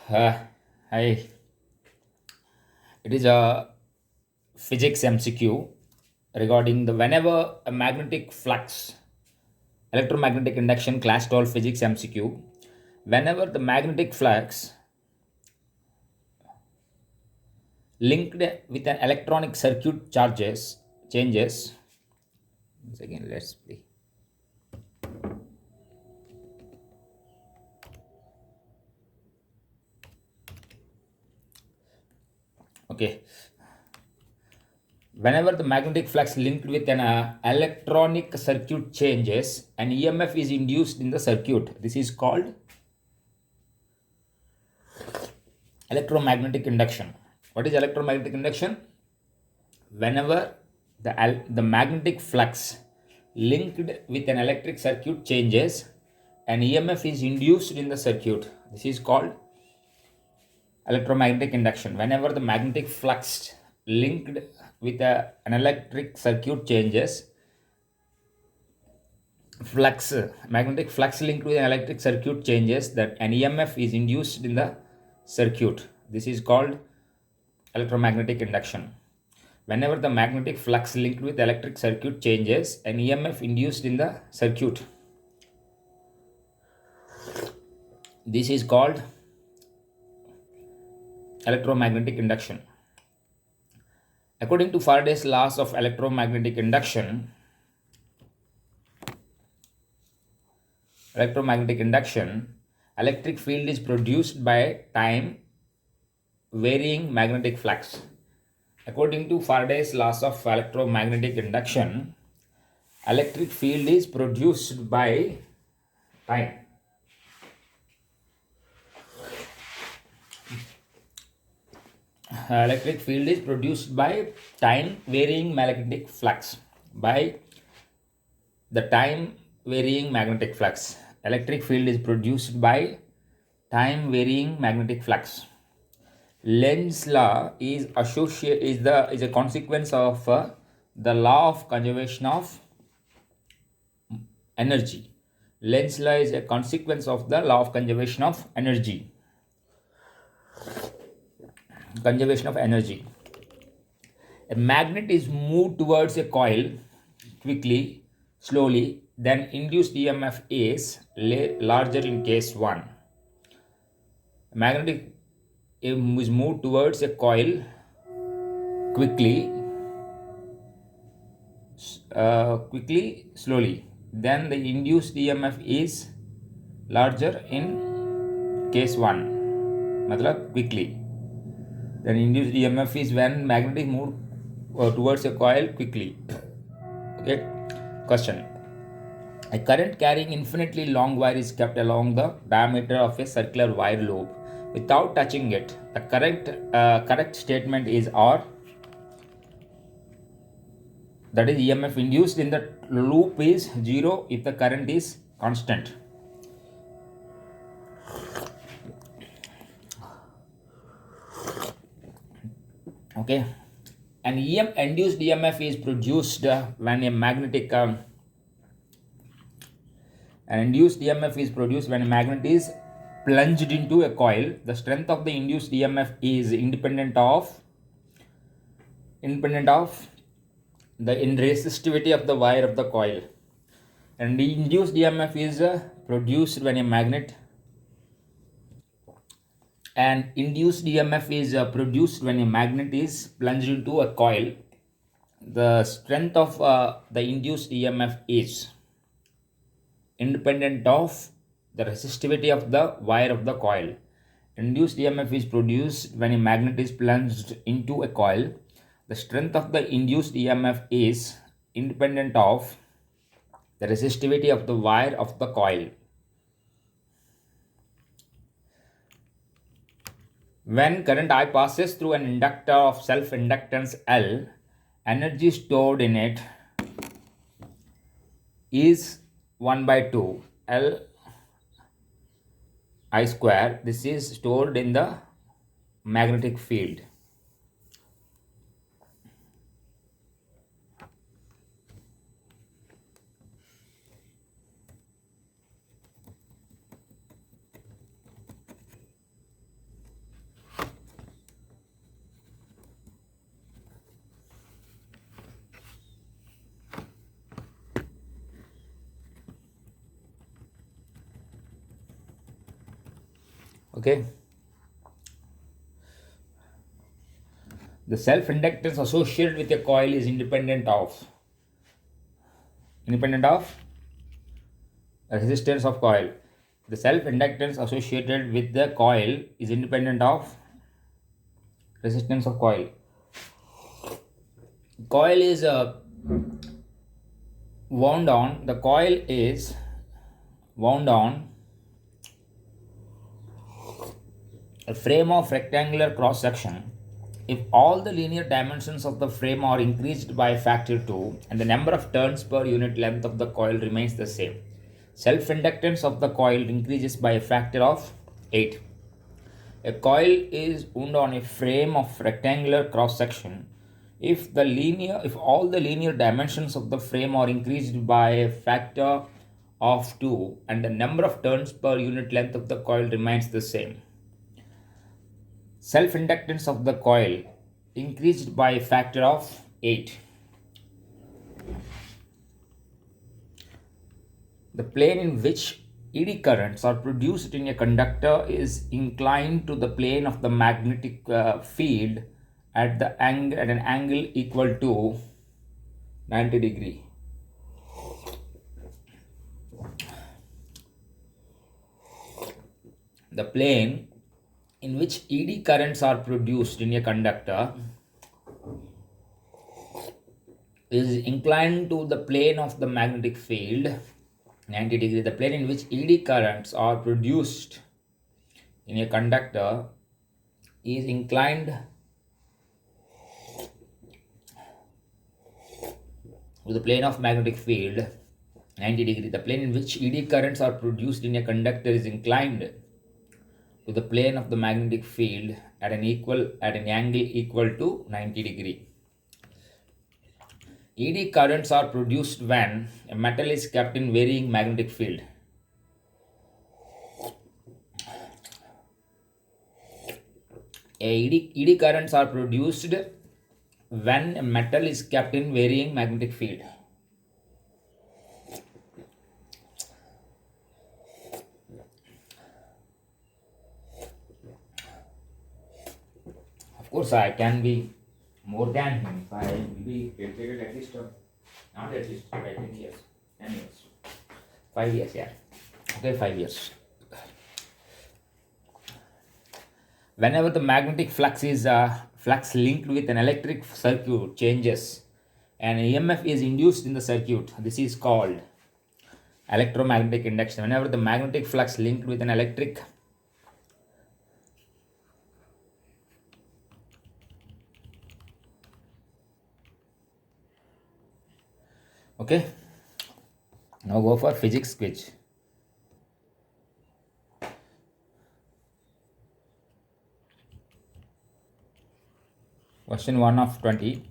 Hi, it is a physics MCQ regarding the whenever a magnetic flux, electromagnetic induction, class 12 physics MCQ, whenever the magnetic flux linked with an electronic circuit charges changes. Once again, let's play. Okay, whenever the magnetic flux linked with an electronic circuit changes, an EMF is induced in the circuit. This is called electromagnetic induction. What is electromagnetic induction? Whenever the magnetic flux linked with an electric circuit changes, an EMF is induced in the circuit. This is called electromagnetic induction. Whenever the magnetic flux linked with an electric circuit changes, flux magnetic flux linked with an electric circuit changes, that an EMF is induced in the circuit. This is called electromagnetic induction. Whenever the magnetic flux linked with electric circuit changes, an EMF induced in the circuit. This is called electromagnetic induction. According to Faraday's laws of electromagnetic induction, electric field is produced by time varying magnetic flux. According to Faraday's laws of electromagnetic induction, electric field is produced by time. Electric field is produced by time varying magnetic flux. By the time varying magnetic flux, electric field is produced by time varying magnetic flux. Lenz's law is a consequence of the law of conservation of energy. Lenz's law is a consequence of the law of conservation of energy. Conservation of energy. A magnet is moved towards a coil quickly, slowly, then induced EMF is larger in case 1. A magnetic is moved towards a coil quickly, slowly, then the induced EMF is larger in case 1. Matlab quickly. Then induced EMF is when magnet is moved towards a coil quickly. Okay. Question. A current carrying infinitely long wire is kept along the diameter of a circular wire loop without touching it. The correct statement is R. That is, EMF induced in the loop is 0 if the current is constant. Okay. An induced EMF is produced when a magnetic An induced EMF is produced when a magnet is plunged into a coil. The strength of the induced EMF is independent of the resistivity of the wire of the coil. And the induced EMF is produced when a magnet and induced EMF is produced when a magnet is plunged into a coil. The strength of the induced EMF is independent of the resistivity of the wire of the coil. Induced EMF is produced when a magnet is plunged into a coil. The strength of the induced EMF is independent of the resistivity of the wire of the coil. When current I passes through an inductor of self-inductance L, energy stored in it is 1 by 2 L I square. This is stored in the magnetic field. Okay. The self-inductance associated with a coil is independent of resistance of coil. The self-inductance associated with the coil is independent of resistance of coil. Coil is wound on. The coil is wound on a frame of rectangular cross section. If all the linear dimensions of the frame are increased by factor 2 and the number of turns per unit length of the coil remains the same, self inductance of the coil increases by a factor of 8. A coil is wound on a frame of rectangular cross section. If all the linear dimensions of the frame are increased by a factor of 2 and the number of turns per unit length of the coil remains the same, self inductance of the coil increased by a factor of 8. The plane in which eddy currents are produced in a conductor is inclined to the plane of the magnetic field at an angle equal to 90 degree. The plane in which eddy currents are produced in a conductor is inclined to the plane of the magnetic field 90 degree. The plane in which eddy currents are produced in a conductor is inclined to the plane of magnetic field 90 degree. The plane in which eddy currents are produced in a conductor is inclined to the plane of the magnetic field at an angle equal to 90 degree. Eddy currents are produced when a metal is kept in varying magnetic field. Eddy currents are produced when a metal is kept in varying magnetic field. Of course, I can be more than him. I will be educated at least, not at least, by 10 years, 10 years, 5 years, yeah. Okay, 5 years. Whenever the magnetic flux linked with an electric circuit changes, an EMF is induced in the circuit. This is called electromagnetic induction. Whenever the magnetic flux linked with an electric okay, now go for physics quiz. Question 1 of 20.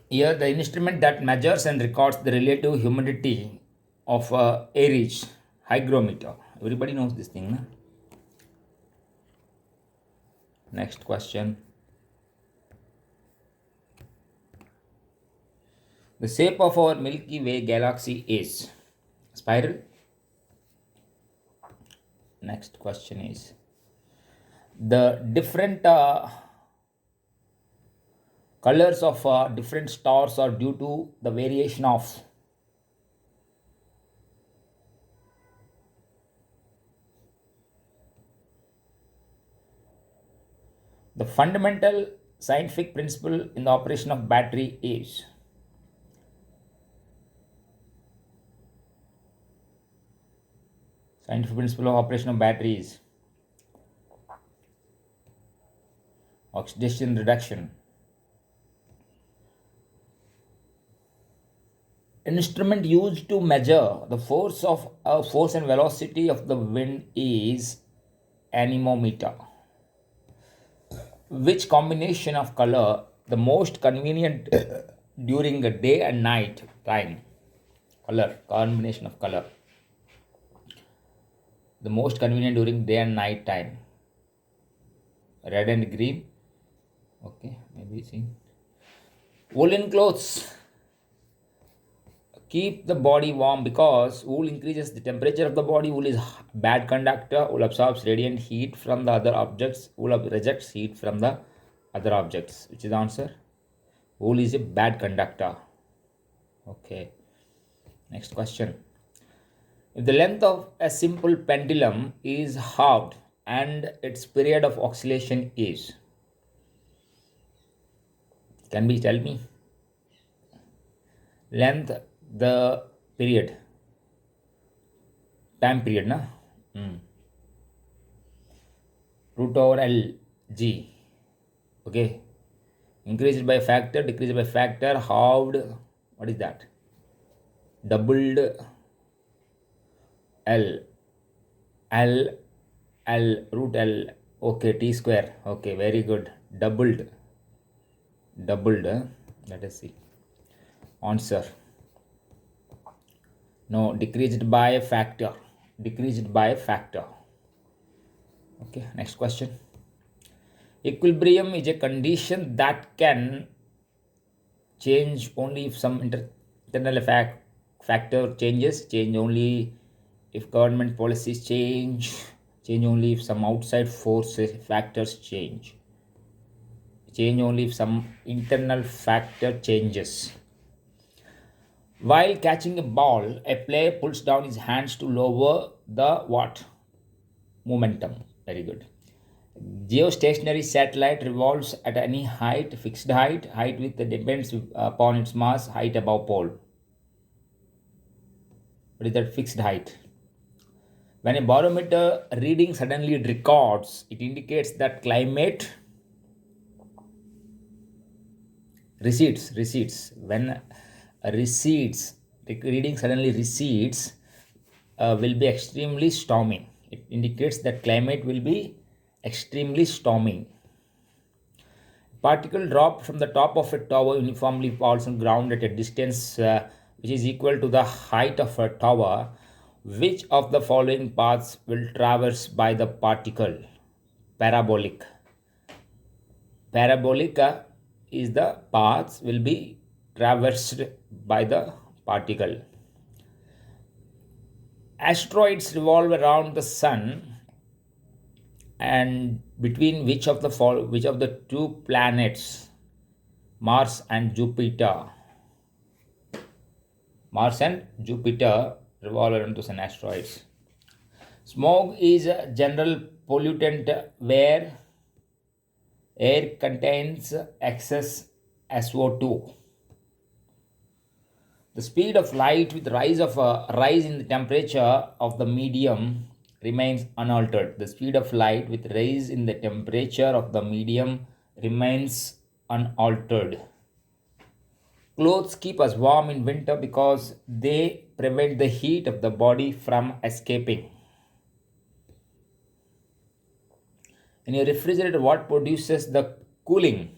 Here, the instrument that measures and records the relative humidity of air is hygrometer. Everybody knows this thing, no? Next question. The shape of our Milky Way galaxy is spiral. Next question is the different colors of different stars are due to the variation of the fundamental scientific principle in the operation of battery is scientific principle of operation of battery is oxidation reduction. Instrument used to measure the force and velocity of the wind is anemometer. Which combination of color the most convenient during the day and night time? Combination of color the most convenient during day and night time. Red and green. Okay, maybe see. Woolen clothes Keep the body warm because wool increases the temperature of the body. Wool is bad conductor. Wool absorbs radiant heat from the other objects. Wool rejects heat from the other objects. Which is the answer? Wool is a bad conductor. Okay. Next question. If the length of a simple pendulum is halved and its period of oscillation is, can we tell me? Length, the period, time period, na? Root over L G. Okay. Increased by factor, decreased by factor, halved. What is that? Doubled L. L. L. Root L. Okay. T square. Okay. Very good. Doubled. Doubled. Let us see. Answer. No. Decreased by a factor. Decreased by a factor. Okay. Next question. Equilibrium is a condition that can change only if some internal factor changes, change only if government policies change only if some outside forces factors change only if some internal factor changes. While catching a ball, a player pulls down his hands to lower the what? Momentum. Very good. Geostationary satellite revolves at any height, fixed height with depends upon its mass, height above pole. What is that? Fixed height. When a barometer reading suddenly records, it indicates that climate recedes. When reading suddenly recedes, will be extremely stormy. It indicates that climate will be extremely stormy. Particle dropped from the top of a tower uniformly falls on ground at a distance which is equal to the height of a tower. Which of the following paths will traverse by the particle? Parabolic. Parabolic is the paths will be traversed by the particle. Asteroids revolve around the sun, and between which of the two planets, Mars and Jupiter? Mars and Jupiter revolve around the sun asteroids. Smog is a general pollutant where air contains excess SO2. The speed of light with rise in the temperature of the medium remains unaltered. The speed of light with rise in the temperature of the medium remains unaltered. Clothes keep us warm in winter because they prevent the heat of the body from escaping. In a refrigerator, what produces the cooling?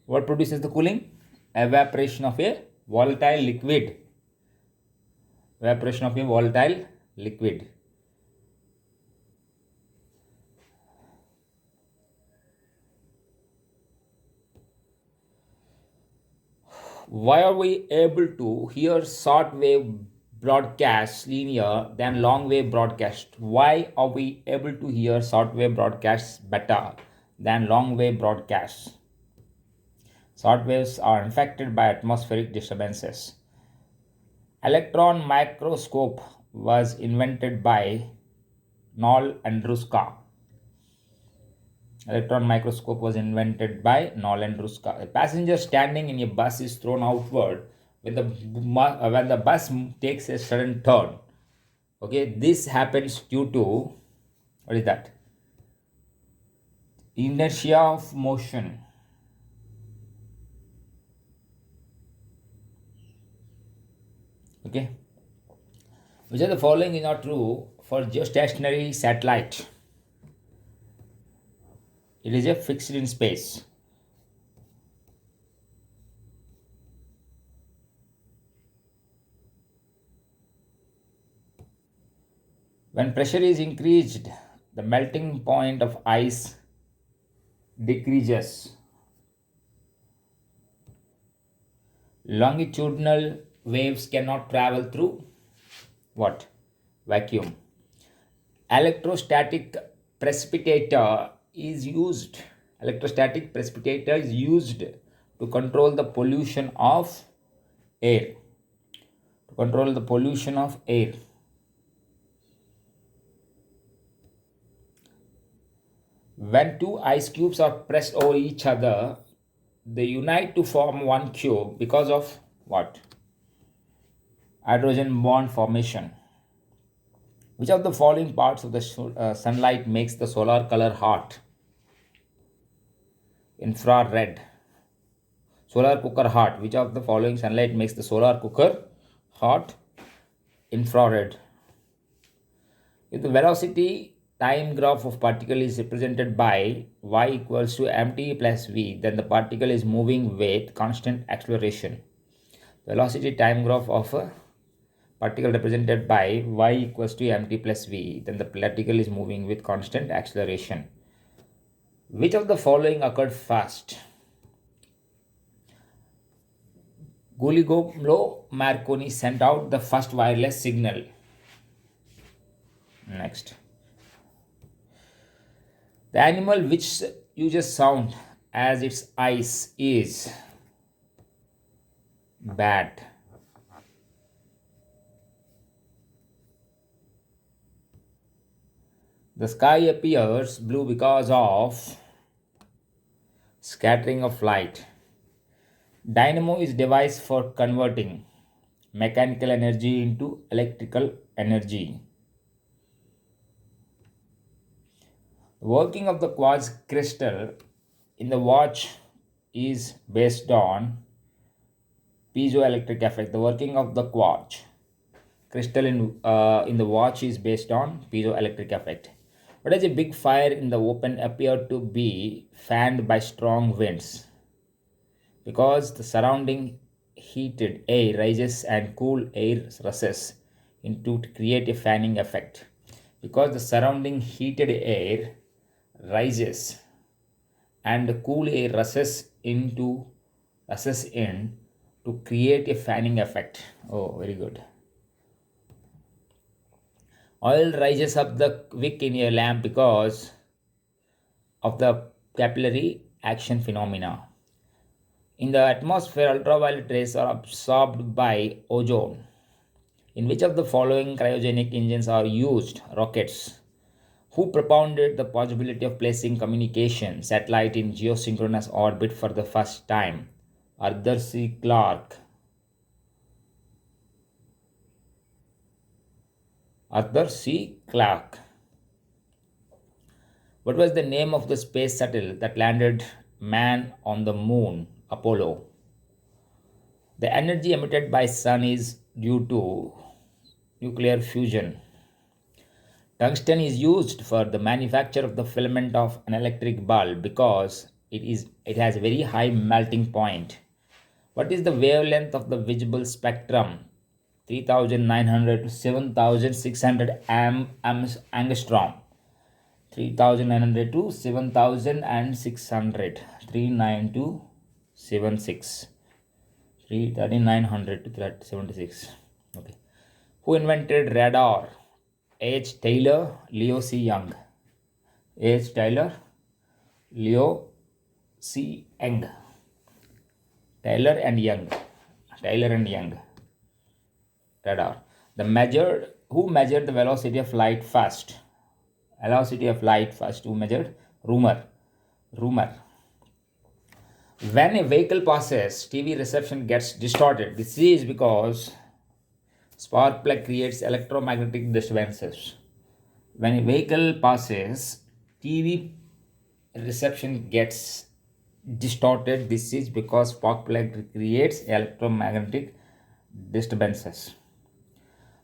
What produces the cooling? Evaporation of a volatile liquid. Evaporation of a volatile liquid. Why are we able to hear short wave broadcasts linear than long wave broadcast? Why are we able to hear short wave broadcasts better than long wave broadcasts? Short waves are affected by atmospheric disturbances. Electron microscope was invented by Noel Andruska. Electron microscope was invented by Noel Andruska. A passenger standing in a bus is thrown outward when the bus takes a sudden turn. Okay, this happens due to, what is that? Inertia of motion. Okay. Which of the following is not true for geostationary satellite? It is a fixed in space. When pressure is increased, the melting point of ice decreases. Longitudinal waves cannot travel through what? Vacuum. Electrostatic precipitator is used. Electrostatic precipitator is used to control the pollution of air. To control the pollution of air. When two ice cubes are pressed over each other, they unite to form one cube because of what? Hydrogen bond formation. Which of the following parts of the sunlight makes the solar color hot? Infrared. Solar cooker hot. Which of the following sunlight makes the solar cooker hot? Infrared. If the velocity time graph of particle is represented by y equals to mt plus v, then the particle is moving with constant acceleration. Velocity time graph of a particle represented by y equals to mt plus v, then the particle is moving with constant acceleration. Which of the following occurred first? Guglielmo Marconi sent out the first wireless signal. Next. The animal which uses sound as its eyes is bat. The sky appears blue because of scattering of light. Dynamo is device for converting mechanical energy into electrical energy. The working of the quartz crystal in the watch is based on piezoelectric effect. The working of the quartz crystal in the watch is based on piezoelectric effect. What is a big fire in the open appeared to be fanned by strong winds? Because the surrounding heated air rises and cool air rushes into to create a fanning effect. Because the surrounding heated air rises and cool air rushes in to create a fanning effect. Oh, very good. Oil rises up the wick in a lamp because of the capillary action phenomena. In the atmosphere, ultraviolet rays are absorbed by ozone. In which of the following cryogenic engines are used? Rockets. Who propounded the possibility of placing communication satellite in geosynchronous orbit for the first time? Arthur C. Clarke. Arthur C. Clarke. What was the name of the space shuttle that landed man on the moon? Apollo. The energy emitted by sun is due to nuclear fusion. Tungsten is used for the manufacture of the filament of an electric bulb because it has a very high melting point. What is the wavelength of the visible spectrum? 3900 to 7600 angstrom. 3900 to 7600. 3976. 3900 to 76. Okay. Who invented radar? H. Taylor, Leo C. Young. H. Taylor, Leo C. Young. Taylor and Young. Taylor and Young. Radar. Who measured the velocity of light first? Velocity of light first. Who measured? Rumor. When a vehicle passes, TV reception gets distorted. This is because spark plug creates electromagnetic disturbances. When a vehicle passes, TV reception gets distorted. This is because spark plug creates electromagnetic disturbances.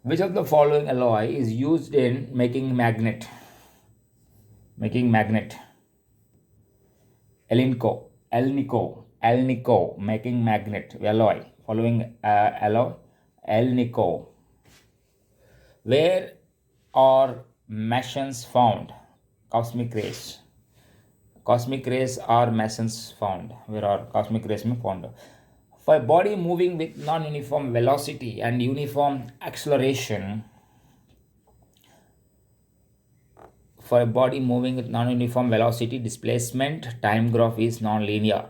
Which of the following alloy is used in making magnet? Alnico, making magnet alloy. Following alloy, Alnico. Where are Masons found? Cosmic rays. Cosmic rays are Masons found. Where are cosmic rays found? For a body moving with non-uniform velocity and uniform acceleration, for a body moving with non-uniform velocity, displacement time graph is non-linear.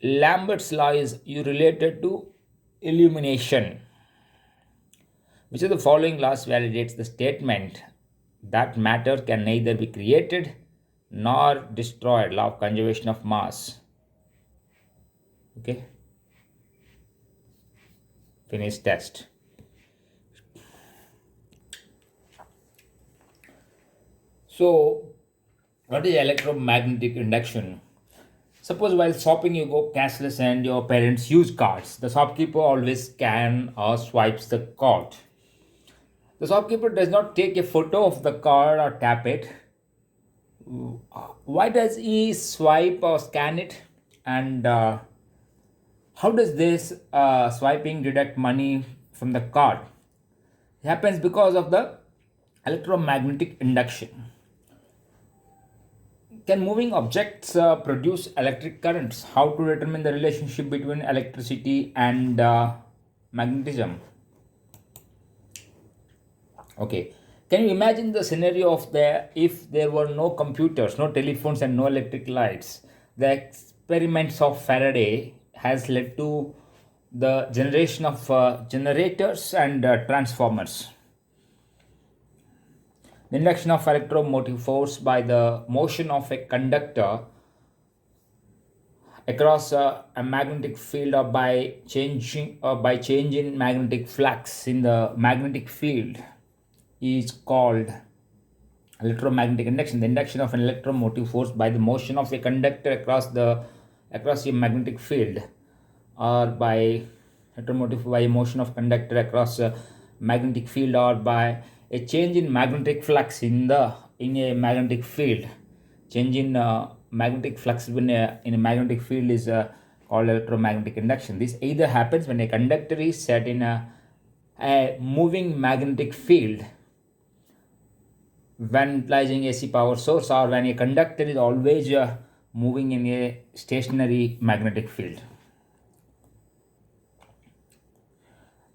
Lambert's law is related to illumination. Which of the following laws validates the statement that matter can neither be created nor destroyed? Law of conservation of mass. Okay. Finish test. So, what is electromagnetic induction? Suppose while shopping you go cashless and your parents use cards. The shopkeeper always scan or swipes the card. The shopkeeper does not take a photo of the card or tap it. Why does he swipe or scan it? And how does this swiping deduct money from the card? It happens because of the electromagnetic induction. Can moving objects produce electric currents? How to determine the relationship between electricity and magnetism? Okay. Can you imagine the scenario of if there were no computers, no telephones, and no electric lights? The experiments of Faraday has led to the generation of generators and transformers. The induction of electromotive force by the motion of a conductor across a magnetic field or by change in magnetic flux in the magnetic field is called electromagnetic induction. The induction of an electromotive force by the motion of a conductor across a magnetic field or by electromotive by motion of conductor across a magnetic field or by a change in magnetic flux in a magnetic field. Change in magnetic flux in a magnetic field is called electromagnetic induction. This either happens when a conductor is set in a moving magnetic field when utilizing AC power source, or when a conductor is always moving in a stationary magnetic field.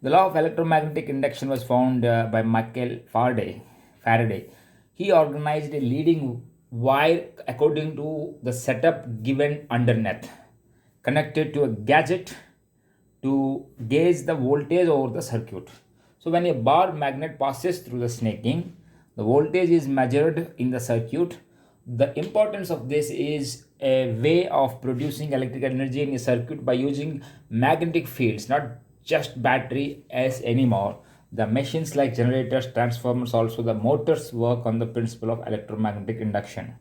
The law of electromagnetic induction was found by Michael Faraday. He organized a leading wire according to the setup given underneath, connected to a gadget to gauge the voltage over the circuit. So when a bar magnet passes through the snaking, the voltage is measured in the circuit. The importance of this is a way of producing electrical energy in a circuit by using magnetic fields, not just battery as anymore. The machines like generators, transformers, also the motors work on the principle of electromagnetic induction.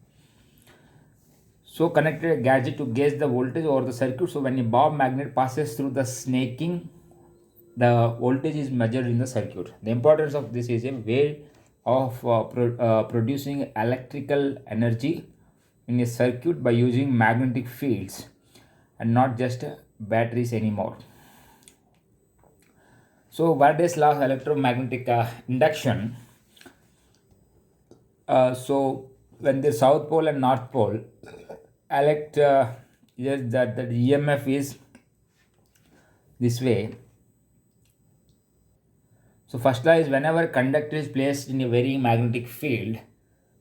So connected a gadget to gauge the voltage over the circuit. So when a bar magnet passes through the snaking, the voltage is measured in the circuit. The importance of this is a way of producing electrical energy in a circuit by using magnetic fields and not just batteries anymore. So Faraday's law of electromagnetic induction. So when the south pole and north pole yes, that the EMF is this way. So first law is whenever conductor is placed in a varying magnetic field,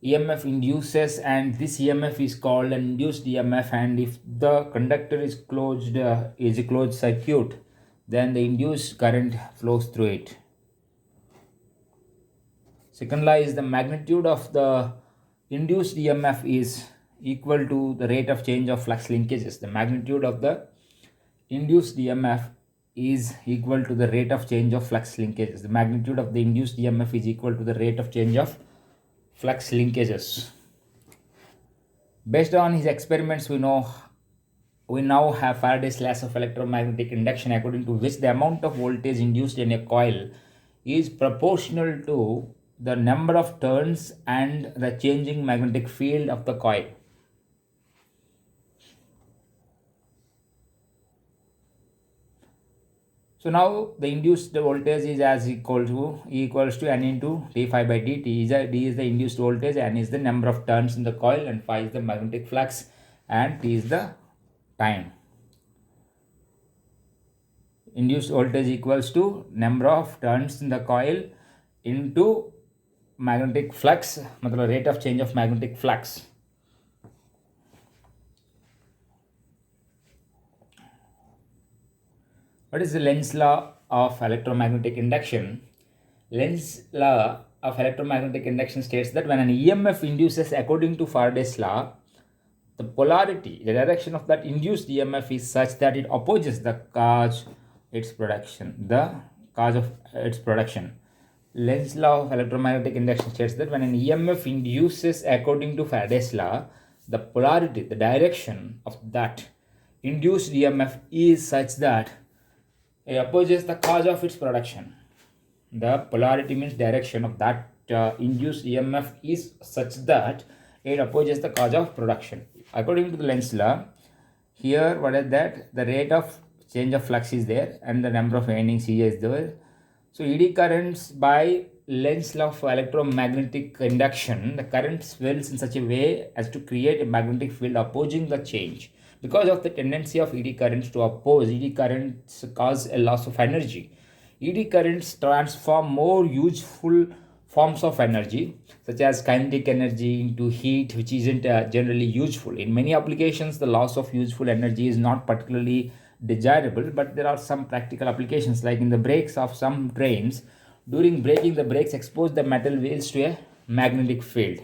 EMF induces, and this EMF is called an induced EMF. And if the conductor is a closed circuit, then the induced current flows through it. Second law is the magnitude of the induced EMF is equal to the rate of change of flux linkages. The magnitude of the induced EMF is equal to the rate of change of flux linkages. The magnitude of the induced EMF is equal to the rate of change of flux linkages. Based on his experiments, we now have Faraday's law of electromagnetic induction, according to which the amount of voltage induced in a coil is proportional to the number of turns and the changing magnetic field of the coil. So now the induced voltage is as equals to N into d phi by dt. D is the induced voltage, N is the number of turns in the coil, and phi is the magnetic flux, and T is the time. Induced voltage equals to number of turns in the coil into magnetic flux, मतलब rate of change of magnetic flux. What is the Lenz's law of electromagnetic induction? Lenz's law of electromagnetic induction states that when an EMF induces according to Faraday's law, the polarity, the direction of that induced EMF is such that it opposes the cause its production. The cause of its production. Lenz's law of electromagnetic induction states that when an EMF induces according to Faraday's law, the polarity, the direction of that induced EMF is such that it opposes the cause of its production. The polarity means direction of that induced EMF is such that it opposes the cause of production. According to the Lenz law, here what is that? The rate of change of flux is there and the number of windings here is there. So ED currents by Lenz law of electromagnetic induction, the current swells in such a way as to create a magnetic field opposing the change. Because of the tendency of ED currents to oppose, ED currents cause a loss of energy. ED currents transform more useful forms of energy, such as kinetic energy, into heat, which isn't generally useful. In many applications, the loss of useful energy is not particularly desirable, but there are some practical applications, like in the brakes of some trains. During braking, the brakes expose the metal wheels to a magnetic field,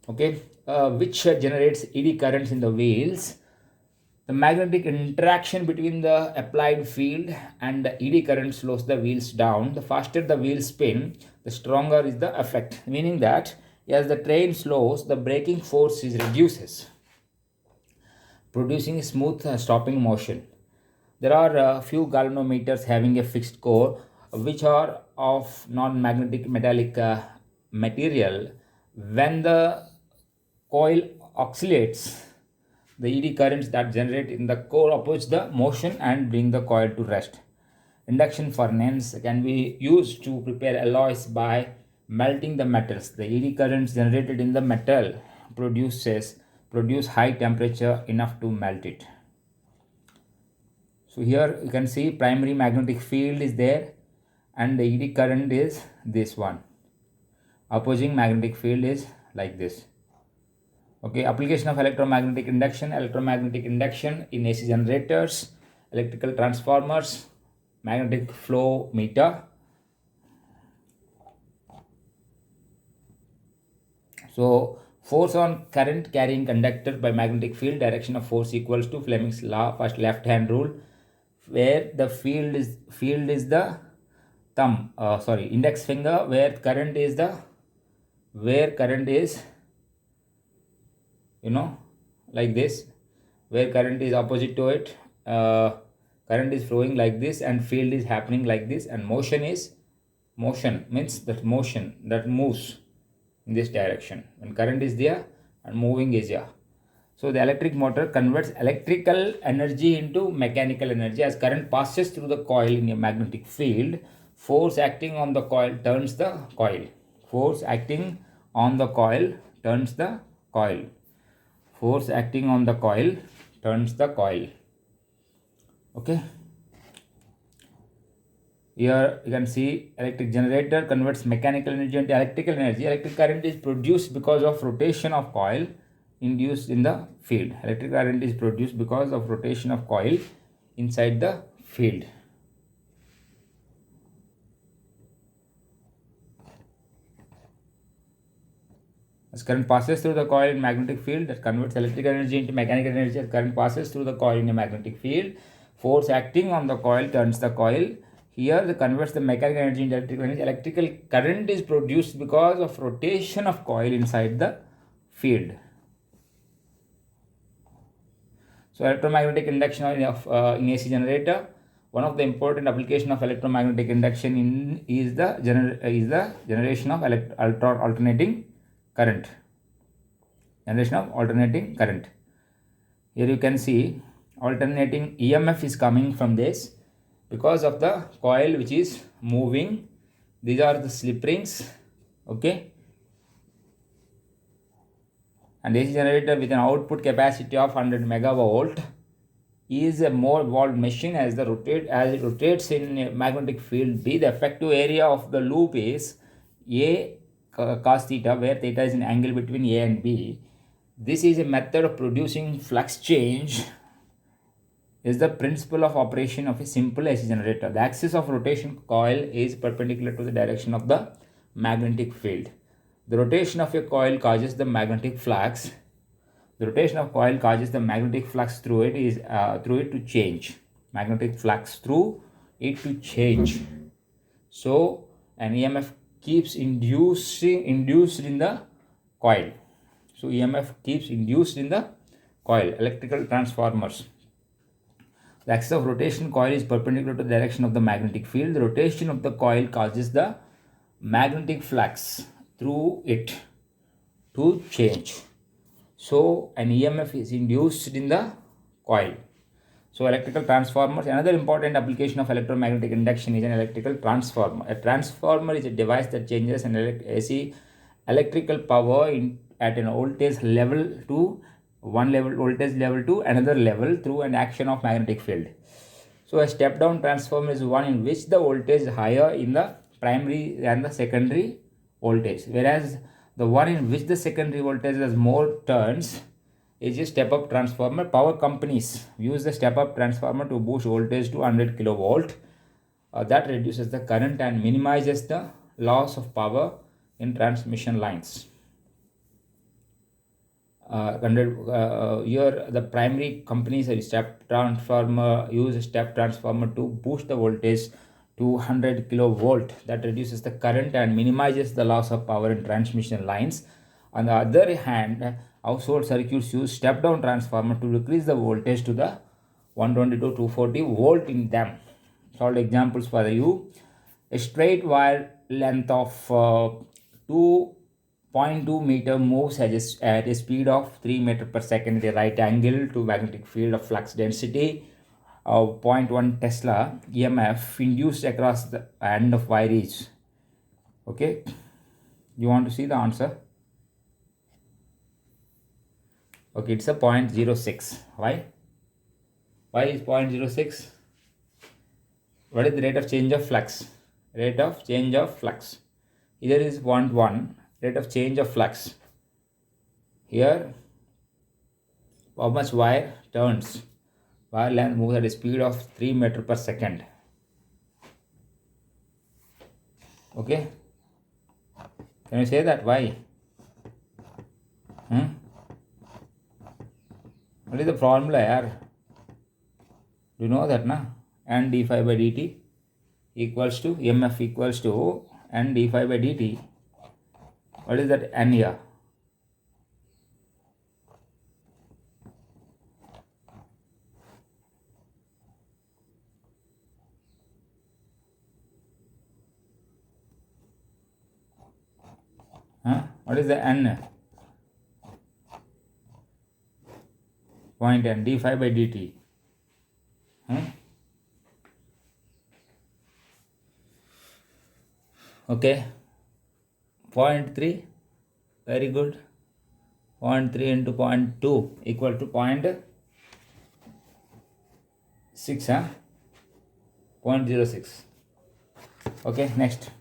okay, which generates eddy currents in the wheels. The magnetic interaction between the applied field and the eddy current slows the wheels down. The faster the wheels spin, the stronger is the effect, meaning that as the train slows, the braking force is reduces, producing smooth stopping motion. There are a few galvanometers having a fixed core, which are of non-magnetic metallic material. When the coil oscillates, the ED currents that generate in the core oppose the motion and bring the coil to rest. Induction furnace can be used to prepare alloys by melting the metals. The ED currents generated in the metal produce high temperature enough to melt it. So here you can see primary magnetic field is there and the ED current is this one. Opposing magnetic field is like this. Okay, application of electromagnetic induction in AC generators, electrical transformers, magnetic flow meter. So force on current carrying conductor by magnetic field, direction of force equals to Fleming's law, first left hand rule, where the field is the index finger, where current is like this, where current is opposite to it. Current is flowing like this and field is happening like this, and motion means that motion that moves in this direction when current is there and moving is here. So the electric motor converts electrical energy into mechanical energy. As current passes through the coil in a magnetic field, force acting on the coil turns the coil. Force acting on the coil turns the coil. Force acting on the coil turns the coil. Okay. Here you can see electric generator converts mechanical energy into electrical energy. Electric current is produced because of rotation of coil induced in the field. Electric current is produced because of rotation of coil inside the field. As current passes through the coil in magnetic field, that converts electrical energy into mechanical energy. As current passes through the coil in a magnetic field, force acting on the coil turns the coil. Here the converts the mechanical energy into electrical energy. Electrical current is produced because of rotation of coil inside the field. So electromagnetic induction in AC generator. One of the important application of electromagnetic induction is the generation of alternating current. Generation of alternating current. Here you can see alternating EMF is coming from this because of the coil which is moving. These are the slip rings, okay, and AC generator with an output capacity of 100 megavolt is a more evolved machine as it rotates in a magnetic field B. The effective area of the loop is A cos theta, where theta is an angle between A and B. This is a method of producing flux change. Is the principle of operation of a simple AC generator. The axis of rotation coil is perpendicular to the direction of the magnetic field. The rotation of a coil causes the magnetic flux. The rotation of coil causes the magnetic flux through it to change. Magnetic flux through it to change. So an EMF keeps induced in the coil. So EMF keeps induced in the coil. Electrical transformers. The axis of rotation coil is perpendicular to the direction of the magnetic field. The rotation of the coil causes the magnetic flux through it to change. So an EMF is induced in the coil. So electrical transformers. Another important application of electromagnetic induction is an electrical transformer. A transformer is a device that changes an AC electrical power at an voltage level to voltage level to another level through an action of magnetic field. So a step down transformer is one in which the voltage is higher in the primary than the secondary voltage, whereas the one in which the secondary voltage has more turns is a step up transformer. Power companies use the step up transformer to boost voltage to 100 kilovolt. That reduces the current and minimizes the loss of power in transmission lines. Here the primary companies use step transformer to boost the voltage to 100 kilovolt. That reduces the current and minimizes the loss of power in transmission lines. On the other hand, household circuits use step down transformer to decrease the voltage to the 120 to 240 volt in them. Solved examples for you. A straight wire length of 2.2 meter moves at a speed of 3 meter per second at a right angle to magnetic field of flux density of 0.1 Tesla. EMF induced across the end of wire is. Okay, you want to see the answer? Okay, it's a 0.06. Why is 0.06? What is the rate of change of flux? Rate of change of flux. Here is 0.1, rate of change of flux. Here, how much wire turns? Wire length moves at a speed of 3 meter per second. Okay? Can you say that? Why? What is the formula here? Do you know that, na? N d phi by dt equals to EMF equals to N d phi by dt. What is that N here? What is the N? Point N d phi by dt. Okay. 0.3. Very good. 0.3 into 0.2 equal to 0.6. 0.06. Okay, next.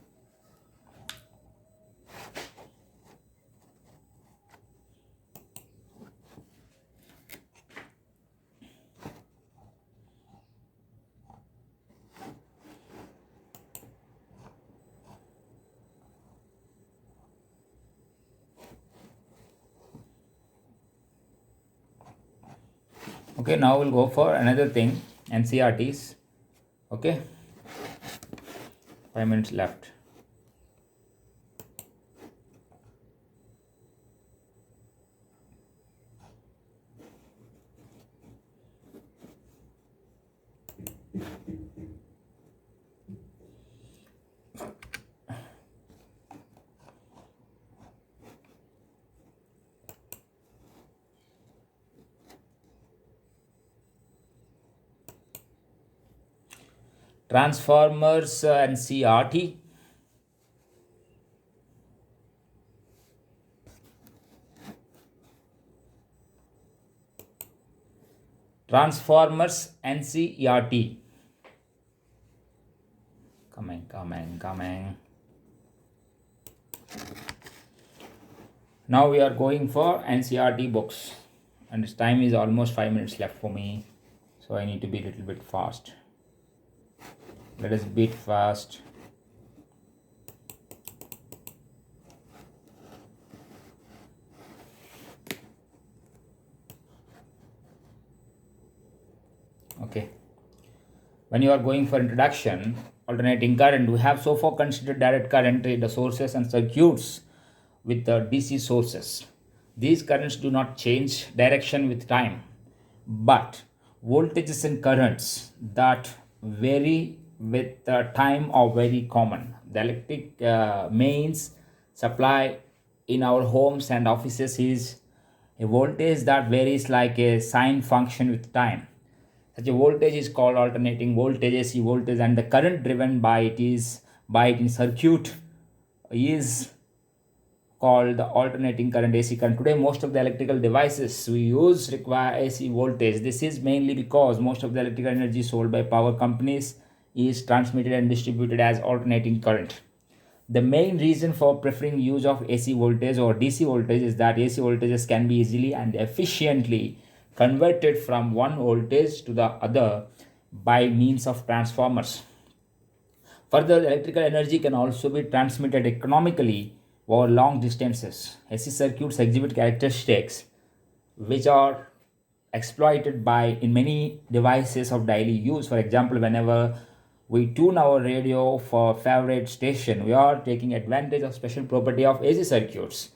Okay, now we'll go for another thing, NCRTs. Okay, 5 minutes left. Transformers and CRT. Transformers NCERT. Coming. Now we are going for NCERT books, and this time is almost 5 minutes left for me, so I need to be a little bit fast. Let us beat fast. Okay. When you are going for introduction, alternating current, we have so far considered direct current, the sources and circuits with the DC sources. These currents do not change direction with time, but voltages and currents that vary with time are very common. The electric mains supply in our homes and offices is a voltage that varies like a sine function with time. Such a voltage is called alternating voltage, AC voltage, and the current driven by it in circuit is called the alternating current, AC current. Today, most of the electrical devices we use require AC voltage. This is mainly because most of the electrical energy sold by power companies is transmitted and distributed as alternating current. The main reason for preferring use of AC voltage or DC voltage is that AC voltages can be easily and efficiently converted from one voltage to the other by means of transformers. Further, electrical energy can also be transmitted economically over long distances. AC circuits exhibit characteristics which are exploited by in many devices of daily use. For example, whenever we tune our radio for favorite station, we are taking advantage of special property of AC circuits.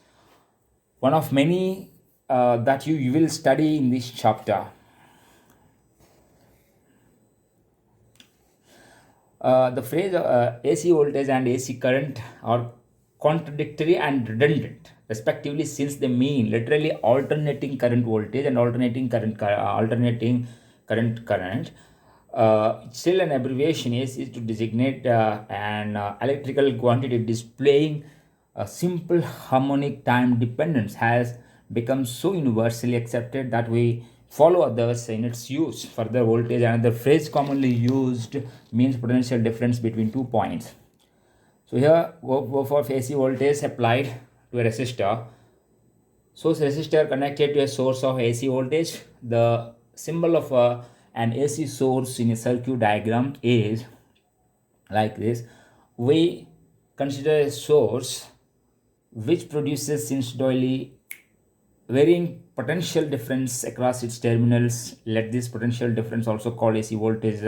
One of many that you will study in this chapter. The phrase AC voltage and AC current are contradictory and redundant, respectively, since they mean literally alternating current voltage and alternating current. Still, an abbreviation is to designate an electrical quantity displaying a simple harmonic time dependence has become so universally accepted that we follow others in its use. Further, voltage, another phrase commonly used, means potential difference between 2 points. So here, go for AC voltage applied to a resistor. So resistor connected to a source of AC voltage. The symbol of an AC source in a circuit diagram is like this. We consider a source which produces sinusoidally varying potential difference across its terminals. Let this potential difference, also called AC voltage,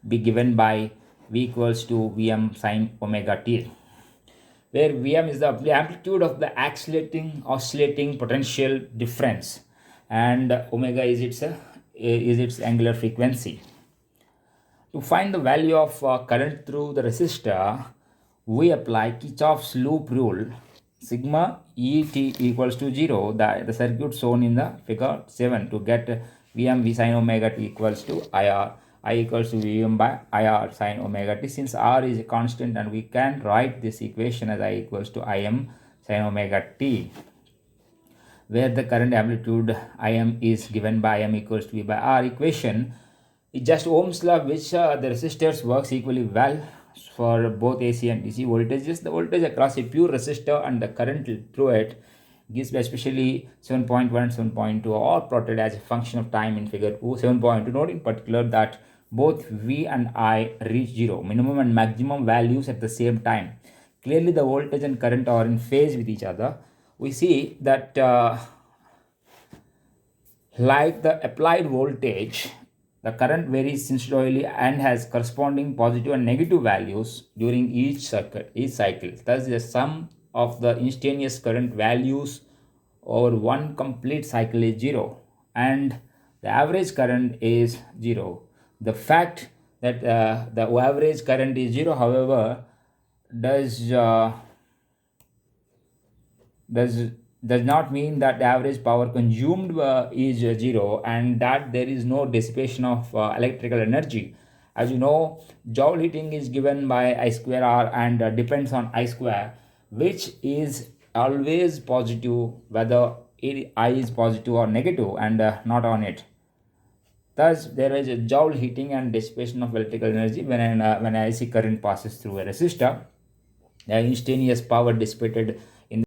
be given by V equals to Vm sine omega t, where Vm is the amplitude of the oscillating potential difference, and omega is its angular frequency. To find the value of current through the resistor, we apply Kirchhoff's loop rule. Sigma Et equals to 0, the circuit shown in the figure 7, to get Vm V sine omega t equals to IR. I equals to Vm by IR sine omega t. Since R is a constant, and we can write this equation as I equals to Im sine omega t, where the current amplitude Im is given by Im equals to V by R. Equation is just Ohm's law, which the resistors works equally well for both AC and DC voltages. The voltage across a pure resistor and the current through it gives especially 7.1 and 7.2 are plotted as a function of time in figure 7.2. Note in particular that both V and I reach 0, minimum and maximum values at the same time. Clearly, the voltage and current are in phase with each other. We see that like the applied voltage, the current varies sinusoidally and has corresponding positive and negative values during each cycle. Thus, the sum of the instantaneous current values over one complete cycle is 0, and the average current is 0. The fact that the average current is 0, however, does not mean that the average power consumed is 0, and that there is no dissipation of electrical energy. As you know, joule heating is given by I square R and depends on I square, which is always positive whether I is positive or negative, and not on it. Thus, there is a joule heating and dissipation of electrical energy when an AC current passes through a resistor. The instantaneous power dissipated